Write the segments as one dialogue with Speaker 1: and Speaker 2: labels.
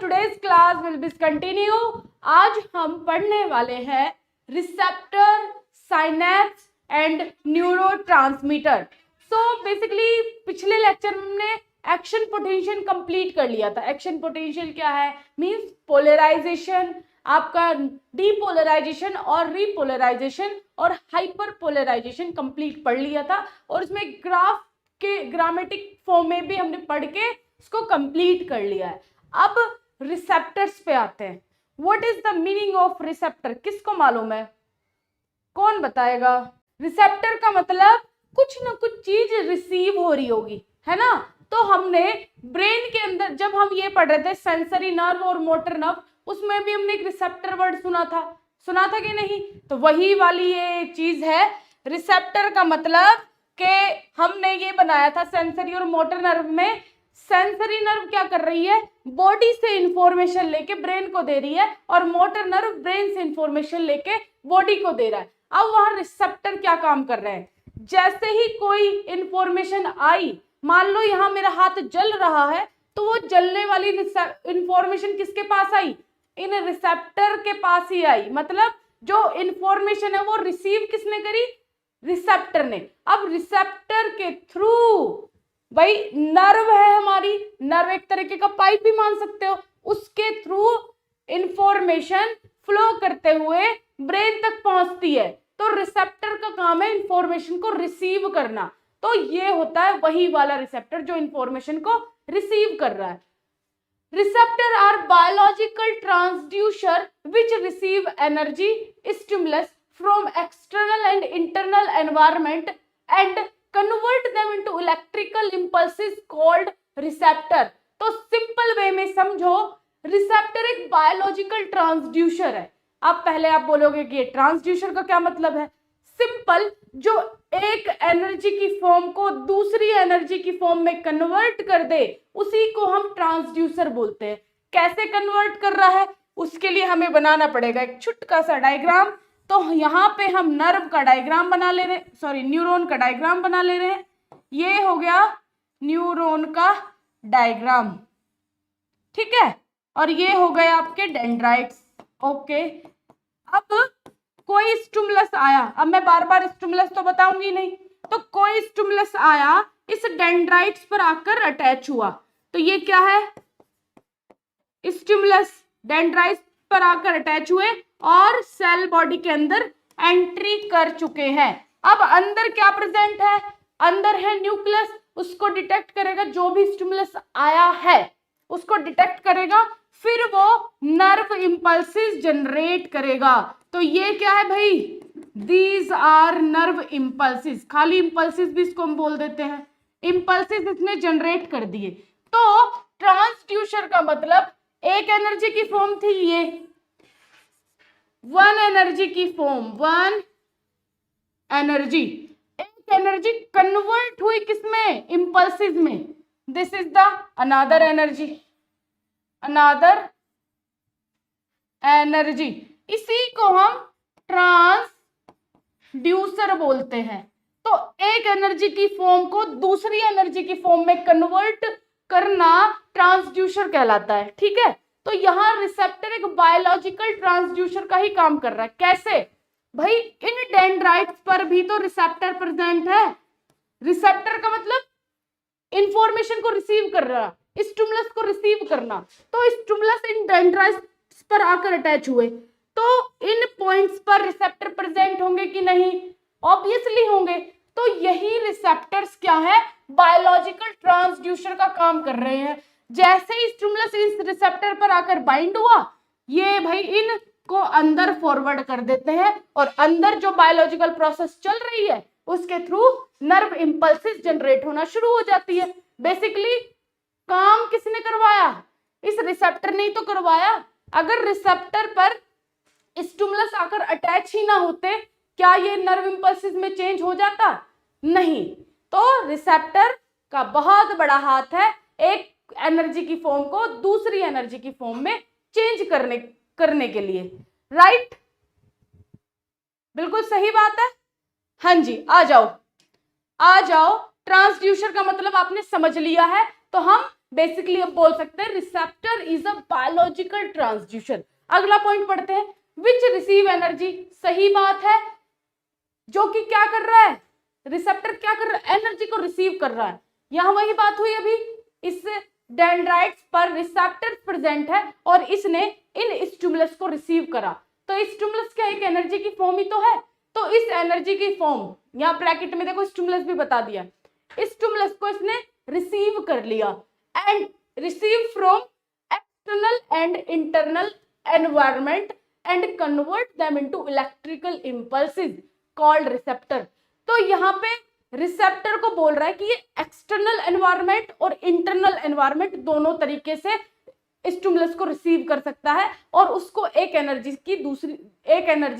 Speaker 1: Today's class will be continue. आज हम पढ़ने वाले हैं receptor, synapse and neurotransmitter. So basically पिछले लेक्चर में हमने एक्शन पोटेंशियल कंप्लीट कर लिया था। एक्शन पोटेंशियल क्या है? मींस पोलराइजेशन, आपका डीपोलराइजेशन और रीपोलराइजेशन और हाइपर पोलराइजेशन कंप्लीट पढ़ लिया था, और इसमें ग्राफ के ग्रामेटिक फॉर्म में भी हमने पढ़ के इसको कंप्लीट कर लिया है। अब रिसेप्टर्स पे आते हैं। What is the meaning of receptor? किसको मालूम है? कौन बताएगा? रिसेप्टर का मतलब कुछ ना कुछ चीज रिसीव हो रही होगी, है ना। तो हमने ब्रेन के अंदर जब हम ये पढ़ रहे थे सेंसरी नर्व और मोटर नर्व, उसमें भी हमने एक रिसेप्टर वर्ड सुना था कि नहीं? तो वही वाली ये चीज है। रिसेप्टर का मतलब कि हमने ये बनाया था सेंसरी और मोटर नर्व में। सेंसरी नर्व क्या कर रही है? बॉडी से इंफॉर्मेशन लेके ब्रेन को दे रही है, और मोटर नर्व ब्रेन से इंफॉर्मेशन लेके बॉडी को दे रहा है। अब वहां रिसेप्टर क्या काम कर रहे हैं? जैसे ही कोई इंफॉर्मेशन आई, मान लो यहां मेरा हाथ जल रहा है, तो वो जलने वाली इंफॉर्मेशन किसके पास आई? इन रिसेप्टर के पास ही आई। मतलब जो इंफॉर्मेशन है वो रिसीव किसने करी? रिसेप्टर ने। अब रिसेप्टर के थ्रू, भाई नर्व है हमारी, नर्व एक तरीके का पाइप भी मान सकते हो, उसके थ्रू इंफॉर्मेशन फ्लो करते हुए ब्रेन तक पहुंचती है। तो रिसेप्टर का काम है इंफॉर्मेशन को रिसीव करना। तो ये होता है वही वाला रिसेप्टर जो इंफॉर्मेशन को रिसीव कर रहा है। Receptor are biological transducer which receive energy stimulus from external and internal environment and convert them into electrical impulses called receptor. तो सिंपल वे में समझो, रिसेप्टर एक बायोलॉजिकल ट्रांसड्यूसर है। अब पहले आप बोलोगे कि ट्रांसड्यूसर का क्या मतलब है? सिंपल, जो एक एनर्जी की फॉर्म को दूसरी एनर्जी की फॉर्म में कन्वर्ट कर दे, उसी को हम ट्रांसड्यूसर बोलते हैं। कैसे कन्वर्ट कर रहा है? उसके लिए हमें बनाना पड़ेगा एक छोटा सा डायग्राम। तो यहाँ पे हम नर्व का डायग्राम बना ले रहे हैं, सॉरी न्यूरॉन का डायग्राम बना ले रहे हैं। ये हो गया न्यूरॉन का डायग्राम, ठीक है। और ये हो गए आपके डेंड्राइट्स। ओके, अब कोई स्टिमुलस आया, अब मैं बार बार स्टिमुलस तो बताऊंगी नहीं, तो कोई स्टिमुलस आया, इस डेंड्राइट्स पर आकर अटैच हुआ, तो ये क्या है? स्टिमुलस डेंड्राइट्स पर आकर अटैच हुए और सेल बॉडी के अंदर एंट्री कर चुके हैं। अब अंदर क्या प्रेजेंट है? अंदर है न्यूक्लियस, उसको डिटेक्ट करेगा, जो भी स्टिमुलस आया है उसको डिटेक्ट करेगा, फिर वो नर्व इंपल्सेस जनरेट करेगा। तो ये क्या है भाई? These are nerve impulses. खाली इंपल्सेस भी इसको हम बोल देते हैं। इंपल्सेस इसने जनरेट कर दिए। तो ट्रांसड्यूसर का मतलब एक एनर्जी की फॉर्म थी, ये वन एनर्जी की फॉर्म, वन एनर्जी, एक एनर्जी कन्वर्ट हुई किसमें? इंपल्सेस में। This is the another energy, another energy. इसी को हम ट्रांसड्यूसर बोलते हैं। तो एक एनर्जी की फॉर्म को दूसरी एनर्जी की फॉर्म में कन्वर्ट करना ट्रांसड्यूसर कहलाता है, ठीक है। तो यहाँ रिसेप्टर एक बायोलॉजिकल ट्रांसड्यूसर का ही काम कर रहा है। कैसे भाई? इन डेंड्राइट्स पर भी तो रिसेप्टर प्रेजेंट है। रिसेप्टर का मतलब इंफॉर्मेशन को रिसीव कर रहा, स्टिमुलस को रिसीव करना। तो स्टिमुलस इन डेंड्राइट्स पर आकर अटैच हुए, तो इन पॉइंट्स पर रिसेप्टर प्रेजेंट होंगे कि नहीं? ऑब्वियसली होंगे। तो यही रिसेप्टर्स क्या है? बायोलॉजिकल ट्रांसड्यूसर का काम कर रहे हैं। जैसे ही स्टिमुलस इस रिसेप्टर पर आकर बाइंड हुआ, ये भाई इन को अंदर फॉरवर्ड कर देते हैं, और अंदर जो बायोलॉजिकल प्रोसेस चल रही है उसके थ्रू नर्व इंपल्सेस जनरेट होना शुरू हो जाती है। बेसिकली काम किसने करवाया? इस रिसेप्टर ने ही तो करवाया। अगर रिसेप्टर पर स्टिमुलस आकर अटैच ही ना होते, क्या ये नर्व इंपल्सेस में चेंज हो जाता? नहीं। तो रिसेप्टर का बहुत बड़ा हाथ है एक एनर्जी की फॉर्म को दूसरी एनर्जी की फॉर्म में चेंज करने के लिए। राइट? बिल्कुल सही बात है। हाँ जी, आ जाओ। ट्रांसड्यूसर का मतलब आपने समझ लिया है। तो हम बेसिकली अब बोल सकते हैं receptor is a biological transducer. अगला पॉइंट पढ़ते हैं, विच रिसीव एनर्जी। सही बात है, जो कि क्या कर रहा है, रिसेप्टर क्या कर रहा है, एनर्जी को रिसीव कर रहा है। यहां वही बात हुई अभी, इस डेंड्राइट्स पर रिसेप्टर प्रेजेंट है और इसने इन स्टिमुलस को रिसीव करा। तो स्टिमुलस क्या एक एनर्जी की फॉर्म ही तो है, तो इस एनर्जी की फॉर्म, यहाँ ब्रैकेट में देखो स्टिमुलस भी बता दिया, स्टिमुलस को इसने रिसीव कर लिया and receive from external and internal environment and convert them into electrical impulses called receptor. तो यहाँ पे रिसेप्टर को बोल रहा है कि ये एक्सटर्नल एनवायरमेंट और इंटरनल एनवायरमेंट दोनों तरीके से स्टिमुलस को रिसीव कर सकता है और उसको एक एनर्जी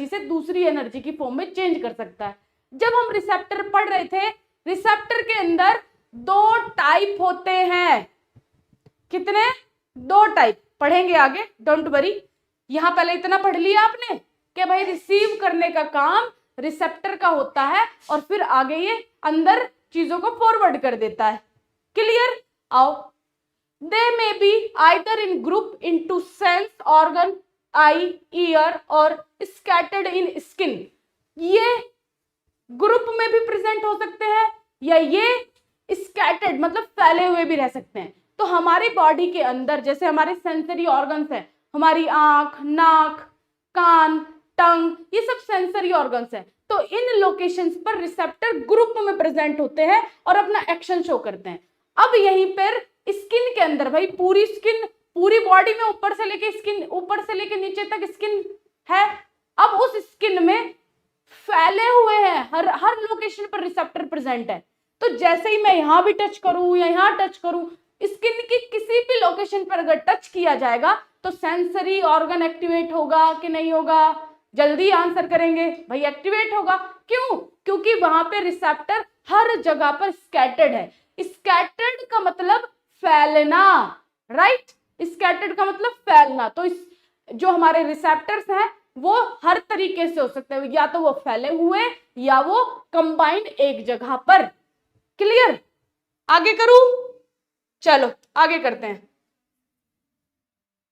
Speaker 1: से दूसरी एनर्जी की फॉर्म में चेंज कर सकता है। जब हम रिसेप्टर पढ़ रहे थे, रिसेप्टर के अंदर दो टाइप होते हैं। कितने? दो टाइप, पढ़ेंगे आगे, डोंट वरी। यहां पहले इतना पढ़ लिया आपने कि भाई रिसीव करने का काम रिसेप्टर का होता है और फिर आगे ये अंदर चीजों को फॉरवर्ड कर देता है। क्लियर? आओ, they may be either in group into sense organ, eye, ear और स्कैटर्ड इन स्किन। ये ग्रुप में भी प्रेजेंट हो सकते हैं या ये स्कैटर्ड मतलब फैले हुए भी रह सकते हैं। तो हमारी बॉडी के अंदर जैसे हमारे सेंसरी ऑर्गन्स हैं, हमारी आंख, नाक, कान, टंग, ये सब सेंसरी ऑर्गन्स हैं। तो इन लोकेशंस पर रिसेप्टर ग्रुप में प्रेजेंट होते हैं और अपना एक्शन शो करते हैं। अब यहीं पर स्किन के अंदर, भाई पूरी स्किन, पूरी बॉडी में ऊपर से लेके नीचे तक स्किन है। अब उस स्किन में फैले हुए हैं, हर लोकेशन पर रिसेप्टर प्रेजेंट है। तो जैसे ही मैं यहां भी टच करूं या यहां टच करूं, स्किन की किसी भी लोकेशन पर अगर टच किया जाएगा तो सेंसरी ऑर्गन एक्टिवेट होगा कि नहीं होगा? जल्दी आंसर करेंगे भाई, एक्टिवेट होगा। क्यों? क्योंकि वहां पे रिसेप्टर हर जगह पर स्कैटर्ड है। स्कैटर्ड का मतलब फैलना, राइट? स्कैटर्ड का मतलब फैलना। तो इस जो हमारे रिसेप्टर्स हैं वो हर तरीके से हो सकते हैं, या तो वो फैले हुए या वो कंबाइंड एक जगह पर। क्लियर? आगे करूं? चलो आगे करते हैं।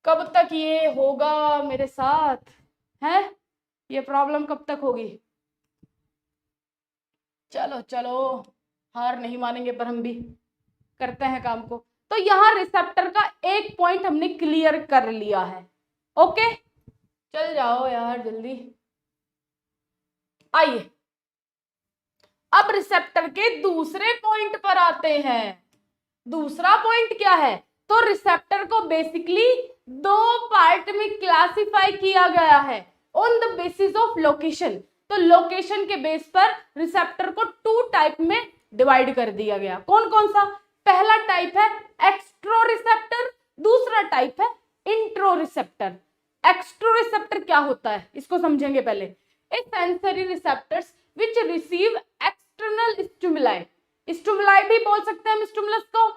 Speaker 1: कब तक ये होगा मेरे साथ है, ये प्रॉब्लम कब तक होगी? चलो चलो, हार नहीं मानेंगे पर हम भी करते हैं काम को। तो यहां रिसेप्टर का एक पॉइंट हमने क्लियर कर लिया है। ओके, चल जाओ यार जल्दी। आइए अब रिसेप्टर के दूसरे पॉइंट पर आते हैं। दूसरा पॉइंट क्या है? तो रिसेप्टर को बेसिकली दो पार्ट में क्लासिफाई किया गया है on the basis of location. तो लोकेशन के बेस पर रिसेप्टर को टू टाइप में डिवाइड कर दिया गया। कौन कौन सा? पहला टाइप है एक्सट्रो रिसेप्टर, दूसरा टाइप है इंट्रो रिसेप्टर। एक्सट्रो रिसेप्टर क्या होता है इसको समझेंगे पहले। A sensory receptors which receive external stimuli, stimuli भी बोल सकते हैं हम स्टिमुलस को,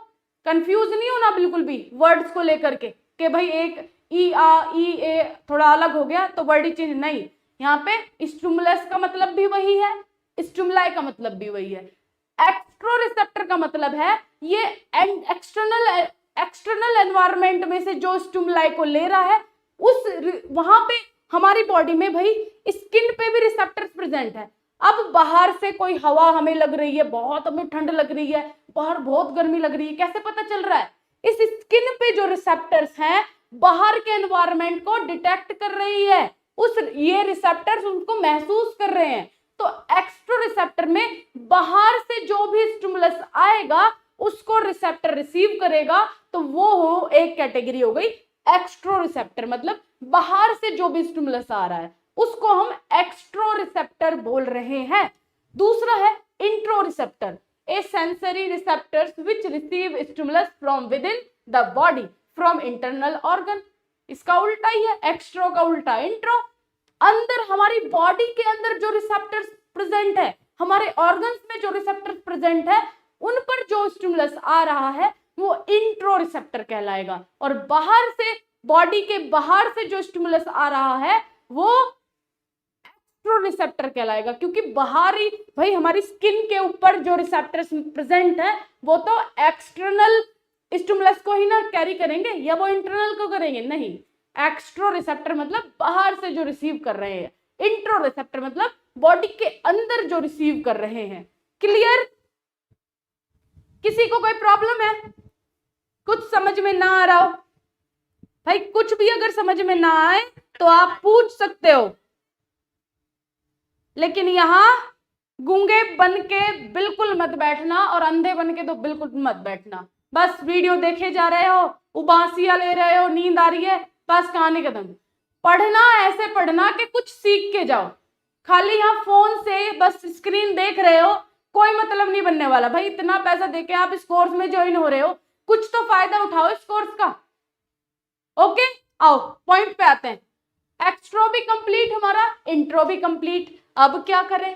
Speaker 1: कंफ्यूज नहीं होना बिल्कुल भी वर्ड्स को लेकर के कि भाई एक ई आ ई ए थोड़ा अलग हो गया तो वर्ड ही चेंज नहीं। यहाँ पे स्टिमुलस का मतलब भी वही है, स्टिमुलाई का मतलब भी वही है। एक्सट्रो रिसेप्टर का मतलब है ये एक्सटर्नल एनवायरमेंट में से जो स्टिमुलाई को ले रहा है उस वहां पे हमारी बॉडी में भाई स्किन पे भी रिसेप्टर्स प्रेजेंट है। अब बाहर से कोई हवा हमें लग रही है, बहुत हमें ठंड लग रही है, बाहर बहुत गर्मी लग रही है, कैसे पता चल रहा है? इस स्किन पे जो रिसेप्टर्स हैं बाहर के एनवायरमेंट को डिटेक्ट कर रही है, ये रिसेप्टर्स उनको महसूस कर रहे हैं। तो एक्सट्रो रिसेप्टर में बाहर से जो भी स्टिमुलस आएगा उसको रिसेप्टर रिसीव करेगा, तो वो हो एक कैटेगरी हो गई एक्सट्रो रिसेप्टर, मतलब बाहर से जो भी स्टिमुलस आ रहा है उसको हम एक्सट्रो रिसेप्टर बोल रहे हैं। दूसरा है intero receptor, A sensory receptors which receive stimulus from with in the body from internal organ. इसका उल्टा ही है, एक्सट्रो का उल्टा इंट्रो। अंदर हमारी बॉडी के अंदर जो रिसेप्टर्स प्रेजेंट है, हमारे ऑर्गन्स में जो रिसेप्टर्स प्रेजेंट है, उन पर जो स्टिमुलस आ रहा है वो इंट्रो रिसेप्टर कहलाएगा। और बाहर से, बॉडी के बाहर से जो स्टिमुलस आ रहा है वो एक्सट्रो रिसेप्टर कहलाएगा, क्योंकि बाहरी भाई हमारी स्किन के ऊपर जो रिसेप्टर्स प्रेजेंट है वो तो एक्सटर्नल स्टिमुलस को ही ना कैरी करेंगे, या वो इंटरनल को करेंगे? नहीं, एक्स्ट्रो रिसेप्टर मतलब बाहर से जो रिसीव कर रहे हैं, इंट्रो रिसेप्टर मतलब बॉडी के अंदर जो रिसीव कर रहे हैं। क्लियर? किसी को कोई प्रॉब्लम है? कुछ समझ में ना आ रहा हो? भाई कुछ भी अगर समझ में ना आए तो आप पूछ सकते हो, लेकिन यहां गूंगे बन के बिल्कुल मत बैठना और अंधे बन के तो बिल्कुल मत बैठना। बस वीडियो देखे जा रहे हो, उबासियां ले रहे हो, नींद आ रही है, बस कहानी खत्म। पढ़ना ऐसे पढ़ना कि कुछ सीख के जाओ। खाली यहाँ फोन से बस स्क्रीन देख रहे हो, कोई मतलब नहीं बनने वाला। भाई इतना पैसा देके आप इस कोर्स में ज्वाइन हो रहे हो, कुछ तो फायदा उठाओ इस कोर्स का। ओके, आओ पॉइंट पे आते हैं। एक्स्ट्रो भी कंप्लीट हमारा, इंट्रो भी कंप्लीट। अब क्या करें?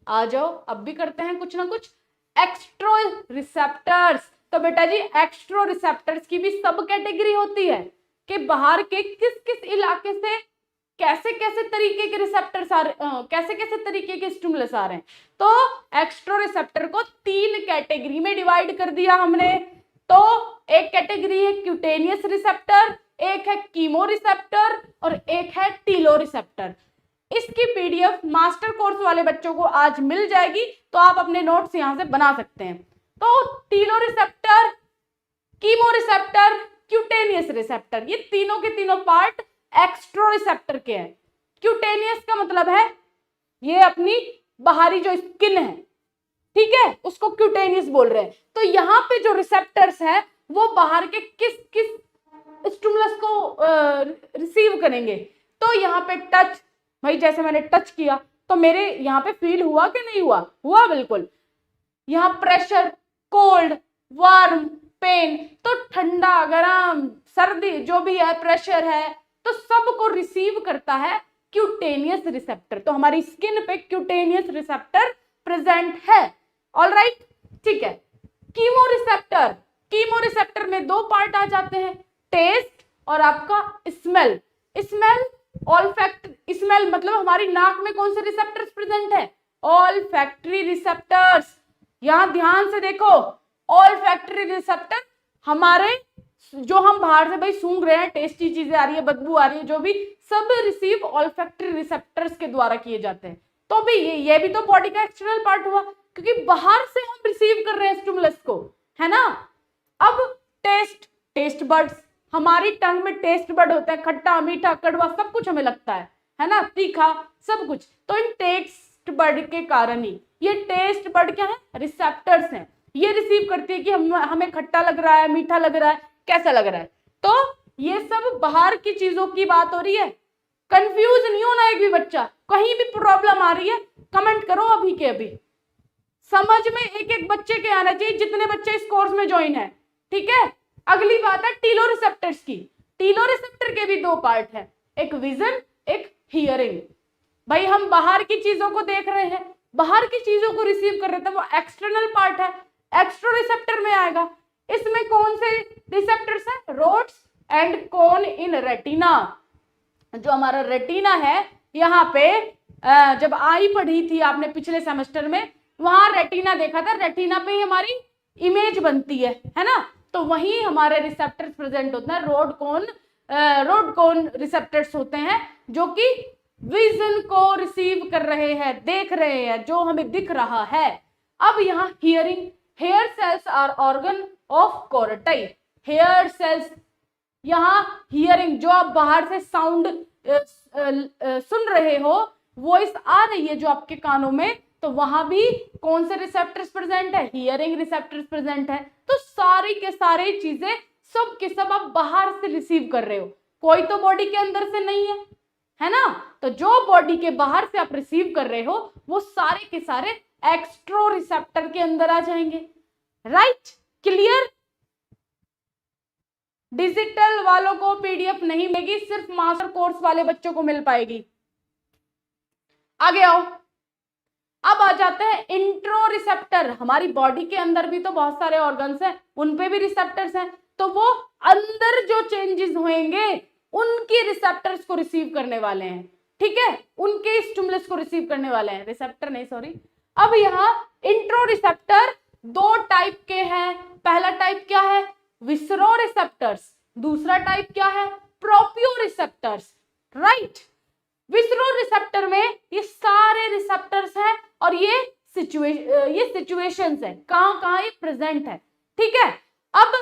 Speaker 1: आ जाओ, अब भी करते हैं कुछ ना कुछ। एक्स्ट्रो रिसेप्टर्स। तो बेटा जी एक्स्ट्रो रिसेप्टर्स की भी सब कैटेगरी होती है कि बाहर के किस किस इलाके से कैसे कैसे तरीके के रिसेप्टर्स आ रहे, कैसे कैसे तरीके के स्टिमुलस आ रहे हैं। तो एक्स्ट्रो रिसेप्टर को 3 कैटेगरी में डिवाइड कर दिया हमने। तो एक कैटेगरी है क्यूटेनियस रिसेप्टर, एक है कीमो रिसेप्टर और एक है टीलो रिसेप्टर। इसकी पीडीएफ मास्टर कोर्स वाले बच्चों को आज मिल जाएगी, तो आप अपने नोट्स यहां से बना सकते हैं। तो telo receptor, chemo receptor, cutaneous receptor, ये तीनों के तीनों पार्ट एक्स्ट्रो रिसेप्टर के हैं। क्यूटेनियस का मतलब है ये अपनी बाहरी जो स्किन है, ठीक है, उसको क्यूटेनियस बोल रहे हैं। तो यहाँ पे जो रिसेप्टर्स है वो बाहर के किस किस स्टिमुलस को रिसीव करेंगे। तो यहाँ पे टच, भाई जैसे मैंने टच किया तो मेरे यहाँ पे फील हुआ कि नहीं हुआ? हुआ बिल्कुल। यहाँ प्रेशर, कोल्ड, वार्म, पेन, तो ठंडा, गरम, सर्दी जो भी है, प्रेशर है, तो सबको रिसीव करता है क्यूटेनियस रिसेप्टर। तो हमारी स्किन पे क्यूटेनियस रिसेप्टर प्रेजेंट है। ऑलराइट, ठीक है। कीमो रिसेप्टर, कीमो रिसेप्टर में 2 पार्ट आ जाते हैं, टेस्ट और आपका स्मेल। स्मेल, ऑल्फैक्टरी, स्मेल मतलब हमारी नाक में कौन से रिसेप्टर्स प्रेजेंट है? Olfactory receptors. यहां ध्यान से देखो, ऑल्फैक्टरी रिसेप्टर हमारे जो हम बाहर से भाई सूंघ रहे हैं, टेस्टी चीजें आ रही है, बदबू आ रही है, जो भी सब रिसीव ऑल्फैक्टरी रिसेप्टर्स के द्वारा किए जाते हैं। तो भी ये भी तो बॉडी का एक्सटर्नल पार्ट हुआ, क्योंकि बाहर से हम रिसीव कर रहे हैं स्टिमुलस को, है ना। अब टेस्ट, टेस्ट बड्स, हमारी टंग में टेस्ट बड होता है, खट्टा, मीठा, कड़वा सब कुछ हमें लगता है ना, तीखा, सब कुछ। तो इन टेस्ट बड के कारण ही, ये टेस्ट बड क्या है? रिसेप्टर्स हैं। ये रिसीव करती है कि हमें खट्टा लग रहा है, मीठा लग रहा है, कैसा लग रहा है। तो ये सब बाहर की चीजों की बात हो रही है। कंफ्यूज नहीं होना एक भी बच्चा, कहीं भी प्रॉब्लम आ रही है कमेंट करो अभी के अभी। समझ में एक एक बच्चे के आना चाहिए, जितने बच्चे इस कोर्स में ज्वाइन है, ठीक है। अगली बात है टीलो रिसेप्टर्स की। टीलो रिसेप्टर के भी 2 पार्ट है, एक विजन, एक हियरिंग। भाई हम बाहर की चीजों को देख रहे हैं, बाहर की चीजों को रिसीव कर रहे थे, वो एक्सटर्नल पार्ट है, एक्स्ट्रो रिसेप्टर में आएगा। इसमें कौन से रिसेप्टर्स हैं? Rods and cone in retina. जो हमारा रेटिना है, यहाँ पे जब आई पढ़ी थी आपने पिछले सेमेस्टर में, वहां रेटिना देखा था, रेटिना पे ही हमारी इमेज बनती है ना। तो वहीं हमारे रिसेप्टर्स प्रेजेंट होते हैं, रोड कोन रिसेप्टर्स होते हैं, जो कि विजन को रिसीव कर रहे हैं, देख रहे हैं, जो हमें दिख रहा है। अब यहाँ hearing, hair cells are organ of Corti. Hair cells, यहाँ हियरिंग, जो आप बाहर से साउंड सुन रहे हो, वॉइस आ रही है जो आपके कानों में, तो वहां भी कौन से रिसेप्टर्स प्रेजेंट है? हियरिंग रिसेप्टर्स प्रेजेंट है। तो सारी के सारी चीजें सब के सब आप बाहर से रिसीव कर रहे हो, कोई तो बॉडी के अंदर से नहीं है ना। तो जो बॉडी के बाहर से आप रिसीव कर रहे हो, वो सारे के सारे एक्स्ट्रो रिसेप्टर के अंदर आ जाएंगे। Right, clear. डिजिटल वालों को पीडीएफ नहीं मिलेगी, सिर्फ मास्टर कोर्स वाले बच्चों को मिल पाएगी। आगे आओ, अब आ जाते हैं इंट्रो रिसेप्टर। हमारी बॉडी के अंदर भी तो बहुत सारे ऑर्गन्स हैं, उन पे भी रिसेप्टर्स हैं। तो वो अंदर जो चेंजेस होंगे उनके रिसेप्टर्स को रिसीव करने वाले हैं, ठीक है, उनके स्टिमुलस को रिसीव करने वाले हैं, रिसेप्टर नहीं सॉरी। अब यहाँ इंट्रो रिसेप्टर 2 टाइप के हैं। पहला टाइप क्या है? विसरो रिसेप्टर्स, दूसरा टाइप क्या है, प्रोपियो रिसेप्टर्स, राइट। विसरो रिसेप्टर में ये सारे रिसेप्टर्स हैं और ये सिचुएशंस है, कहां कहां ये प्रेजेंट है, ठीक है। अब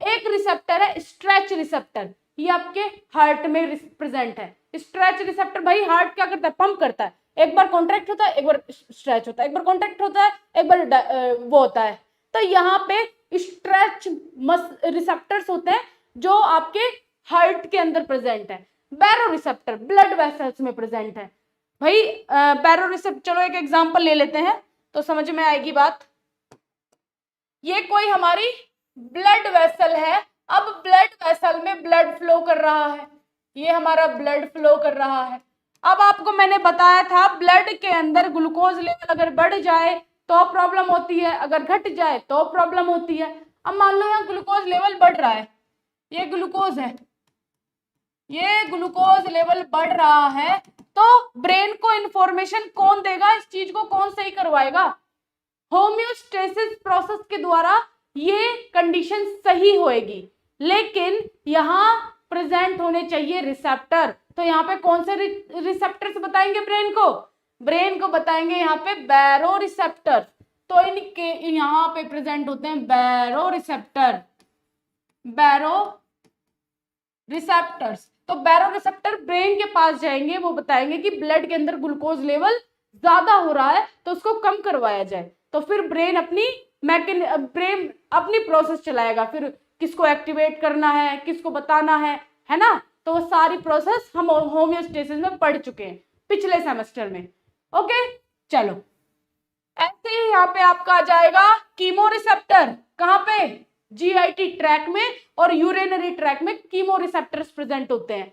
Speaker 1: एक रिसेप्टर है स्ट्रेच रिसेप्टर, ये आपके हार्ट में प्रेजेंट है। स्ट्रेच रिसेप्टर भाई हार्ट क्या करता है, पंप करता है, एक बार कॉन्ट्रैक्ट होता है एक बार स्ट्रेच होता है, एक बार कॉन्ट्रैक्ट होता है एक बार वो होता है। तो यहाँ पे स्ट्रेच रिसेप्टर्स होते हैं जो आपके हार्ट के अंदर प्रेजेंट है। बैरो रिसेप्टर ब्लड वेसल्स में प्रेजेंट है भाई। बैरो रिसेप्टर, चलो एक एग्जांपल ले लेते हैं तो समझ में आएगी बात। ये कोई हमारी ब्लड वेसल है, अब ब्लड वेसल में ब्लड फ्लो कर रहा है, ये हमारा ब्लड फ्लो कर रहा है। अब आपको मैंने बताया था ब्लड के अंदर ग्लूकोज लेवल अगर बढ़ जाए तो प्रॉब्लम होती है, अगर घट जाए तो प्रॉब्लम होती है। अब मान लो यहाँ ग्लूकोज लेवल बढ़ रहा है, ये ग्लूकोज है, ये ग्लूकोज लेवल बढ़ रहा है, तो ब्रेन को इंफॉर्मेशन कौन देगा, इस चीज को कौन सही करवाएगा, होम्योस्टेसिस प्रोसेस के द्वारा ये कंडीशन सही होएगी। लेकिन यहाँ प्रेजेंट होने चाहिए रिसेप्टर, तो यहाँ पे कौन से रिसेप्टर्स बताएंगे ब्रेन को बताएंगे यहाँ पे बैरो रिसेप्टर। तो इनके यहाँ पे प्रेजेंट होते हैं बैरो रिसेप्टर्स। तो बैरो रिसेप्टर ब्रेन के पास जाएंगे, वो बताएंगे कि ब्लड के अंदर ग्लूकोज लेवल ज्यादा हो रहा है तो उसको कम करवाया जाए। तो फिर ब्रेन अपनी प्रोसेस चलाएगा, फिर किसको एक्टिवेट करना है, किसको बताना है ना। तो वो सारी प्रोसेस हम होम्योस्टेसिस में पढ़ चुके हैं पिछले सेमेस्टर में। ओके चलो, ऐसे ही यहाँ पे आपका आ जाएगा कीमो रिसेप्टर, कहाँ पे, जीआईटी ट्रैक में और यूरिनरी ट्रैक में कीमो रिसेप्टर्स प्रेजेंट होते हैं।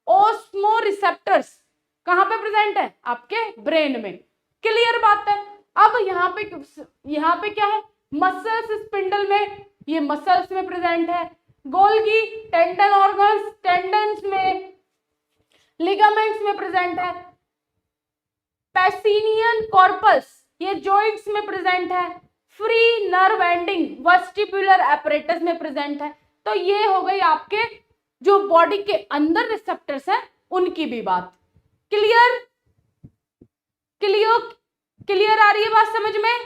Speaker 1: ओस्मो रिसेप्टर्स कहाँ पे प्रेजेंट है, आपके ब्रेन में। क्लियर बात है। अब यहाँ पे क्या है, मसल्स स्पिंडल में, ये मसल्स में प्रेजेंट है। गोल्गी टेंडन ऑर्गन्स, टेंडन्स में, लिगामेंट्स में प्रेजेंट है। पैसिनियन कॉर्पस, ये जॉइंट्स में प्रेजेंट है। Free nerve ending vestibular apparatus में प्रेजेंट है। तो ये हो गई आपके जो बॉडी के अंदर रिसेप्टर्स हैं उनकी भी बात। क्लियर आ रही है बात समझ में।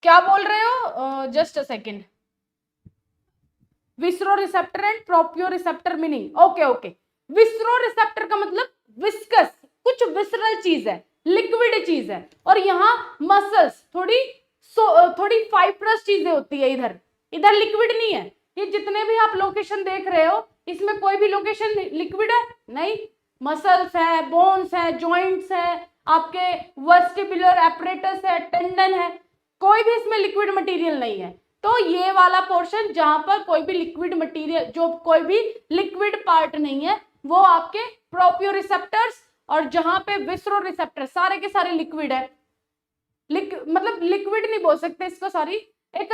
Speaker 1: क्या बोल रहे हो, just a second. Viscero receptor and proprio receptor meaning, okay. Viscero receptor का मतलब विस्कस, कुछ विसरल चीज है, लिक्विड चीज है, और यहाँ मसल्स थोड़ी फाइब्रस चीजें होती है। इधर लिक्विड नहीं है। ये जितने भी आप लोकेशन देख रहे हो इसमें कोई भी लोकेशन लिक्विड है नहीं, मसल्स है, बोन्स है, जॉइंट्स है, आपके वेस्टिबुलर एपरेटस है, टेंडन है, कोई भी इसमें लिक्विड मटेरियल नहीं है। तो ये वाला पोर्शन जहां पर कोई भी लिक्विड मटेरियल, जो कोई भी लिक्विड पार्ट नहीं है, वो आपके प्रोपियो रिसेप्टर्स, और जहां पे विसरो रिसेप्टर सारे के सारे लिक्विड है। मतलब लिक्विड नहीं बोल सकते इसको, सॉरी, एक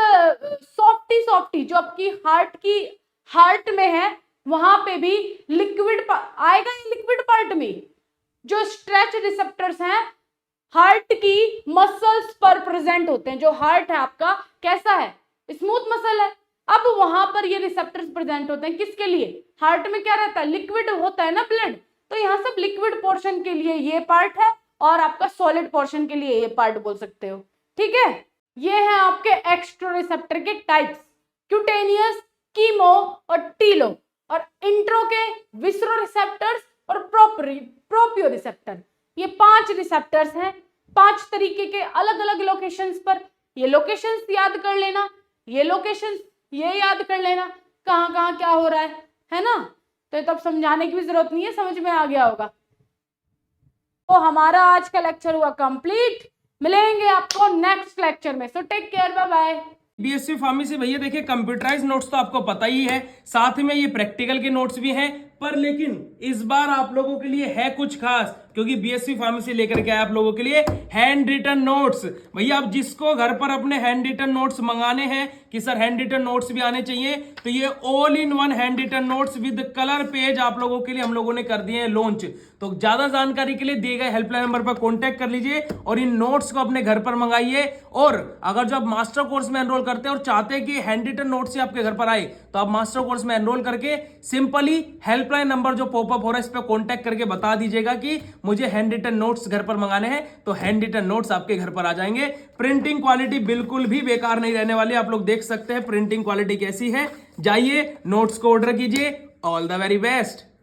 Speaker 1: सॉफ्टी जो आपकी हार्ट में है वहां पे भी लिक्विड आएगा। लिक्विड पार्ट में जो स्ट्रेच रिसेप्टर्स हैं हार्ट की मसल्स पर प्रेजेंट होते हैं। जो हार्ट है आपका कैसा है, स्मूथ मसल है। अब वहां पर ये रिसेप्टर्स प्रेजेंट होते हैं किसके लिए, हार्ट में क्या रहता है, लिक्विड होता है ना, ब्लड। तो यहाँ सब लिक्विड पोर्शन के लिए ये पार्ट है और आपका सॉलिड पोर्शन के लिए ये पार्ट बोल सकते हो, ठीक है। ये है आपके एक्स्ट्रो रिसेप्टर के टाइप्स, क्यूटेनियस, कीमो और टीलो, और इंट्रो के विसरो रिसेप्टर्स और प्रोपियो रिसेप्टर। ये 5 रिसेप्टर्स हैं, 5 तरीके के अलग अलग लोकेशंस पर। ये लोकेशंस याद कर लेना, ये लोकेशंस ये याद कर लेना, कहाँ कहाँ क्या हो रहा है ना। तो तब समझाने की भी जरूरत नहीं है, समझ में आ गया होगा। तो हमारा आज का लेक्चर हुआ कंप्लीट। मिलेंगे आपको नेक्स्ट लेक्चर में, so take care, bye bye.
Speaker 2: BSc pharmacy भैया देखिए कंप्यूटराइज नोट्स तो आपको पता ही है, साथ में ये प्रैक्टिकल के नोट्स भी हैं, पर लेकिन इस बार आप लोगों के लिए है कुछ खास। क्योंकि बीएससी फार्मेसी लेकर के आया आप लोगों के लिए हैंड रिटन नोट्स। भैया आप जिसको घर पर अपने हैंड रिटन नोट्स मंगाने हैं कि सर हैंड रिटन नोट्स भी आने चाहिए, तो ये all in one handwritten notes with colour page आप लोगों के लिए हम लोगों ने कर दिए हैं लॉन्च। तो ज्यादा जानकारी के लिए दिए गए हेल्पलाइन नंबर पर कॉन्टैक्ट कर लीजिए और इन नोट्स को अपने घर पर मंगाइए। और अगर जो आप मास्टर कोर्स में एनरोल करते हैं और चाहते हैं कि हैंड रिटन नोट्स ही आपके घर पर आए, तो आप मास्टर कोर्स में एनरोल करके सिंपली हेल्पलाइन नंबर जो पॉपअप हो रहा है इस पर कॉन्टैक्ट करके बता दीजिएगा कि मुझे हैंड रिटन नोट्स घर पर मंगाने हैं, तो हैंड रिटन नोट्स आपके घर पर आ जाएंगे। प्रिंटिंग क्वालिटी बिल्कुल भी बेकार नहीं रहने वाली, आप लोग देख सकते हैं प्रिंटिंग क्वालिटी कैसी है। जाइए नोट्स को ऑर्डर कीजिए। All the very best.